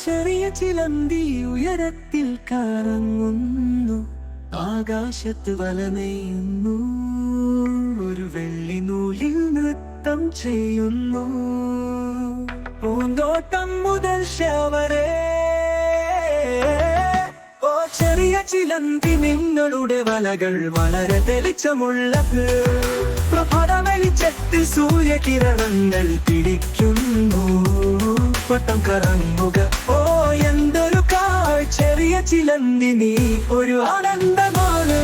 ചെറിയ ചിലന്തി ഉയരത്തിൽ കറങ്ങുന്നു, ആകാശത്ത് വല നെയ്യുന്നു, ഒരു വെള്ളി നൂലിൽ നൃത്തം ചെയ്യുന്നു. പൂന്തോട്ടം മുതൽ ശവരേ, ഓ ചെറിയ ചിലന്തി നിങ്ങളുടെ വലകൾ വളരെ തെളിച്ചമുള്ളത്. പ്രഭാത വെളിച്ചത്തിൽ സൂര്യകിരണങ്ങൾ പിടിക്കുന്നു, വട്ടം കറങ്ങുക. ഓ എന്തൊരു കാഴ്ച, ചെറിയ ചിലന്തി നീ ഒരു ആനന്ദമാണ്.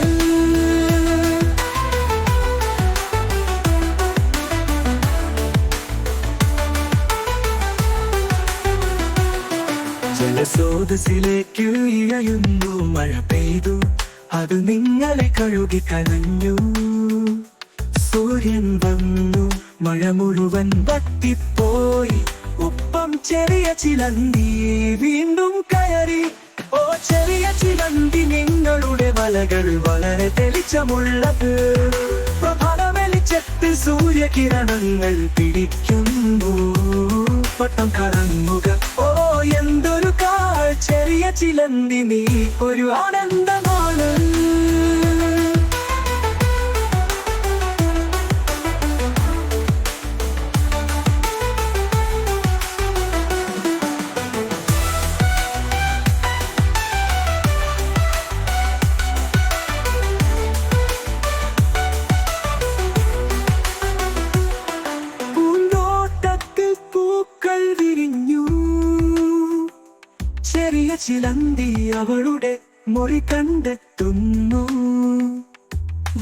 ജലസ്രോതസ്സിലേക്ക് ഇഴയുന്നു, മഴ പെയ്തു, അത് നിങ്ങളെ കഴുകി കലഞ്ഞു. സൂര്യൻ വന്നു, മഴ മുഴുവൻ വറ്റിപ്പോയി. ഒപ്പം ചെറിയ ചിലന്തി വീണ്ടും കയറി. ഓ ചെറിയ ചിലന്തി നിങ്ങളുടെ വലകൾ വളരെ തെളിച്ചമുള്ളത്. പ്രഭാത വെളിച്ചത്തിൽ സൂര്യകിരണങ്ങൾ പിടിക്കുന്നു, വട്ടം കറങ്ങുക. ഓ എന്തൊരു കാഴ്ച, ചെറിയ ചിലന്തി നീ ഒരു ആനന്ദമാണ്. ചെറിയ ചിലന്തി അവളുടെ മൊഴി കണ്ടെത്തുന്നു.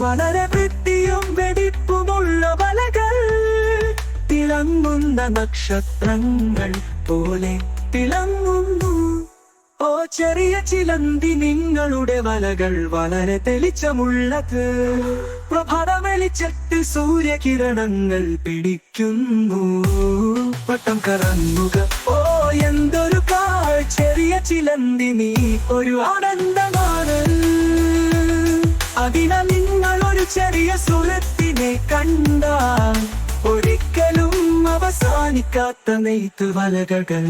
വളരെ വൃത്തിയും വെടിപ്പുമുള്ള വലകൾ, തിളങ്ങുന്ന നക്ഷത്രങ്ങൾ പോലെ തിളങ്ങുന്നു. ഓ ചെറിയ ചിലന്തി നിങ്ങളുടെ വലകൾ വളരെ തെളിച്ചമുള്ളത്. പ്രഭാത വെളിച്ചത്തിൽ സൂര്യകിരണങ്ങൾ പിടിക്കുന്നു, വട്ടം കറങ്ങുക. ഓ എന്തൊരു കാഴ്ച, ചെറിയ ചിലന്തി നീ ഒരു ആനന്ദമാണ്. അതിനാൽ നിങ്ങൾ ഒരു ചെറിയ സുഹൃത്തിനെ കണ്ടാൽ ഒരിക്കലും അവസാനിക്കാത്ത നെയ്ത്ത് വലകൾ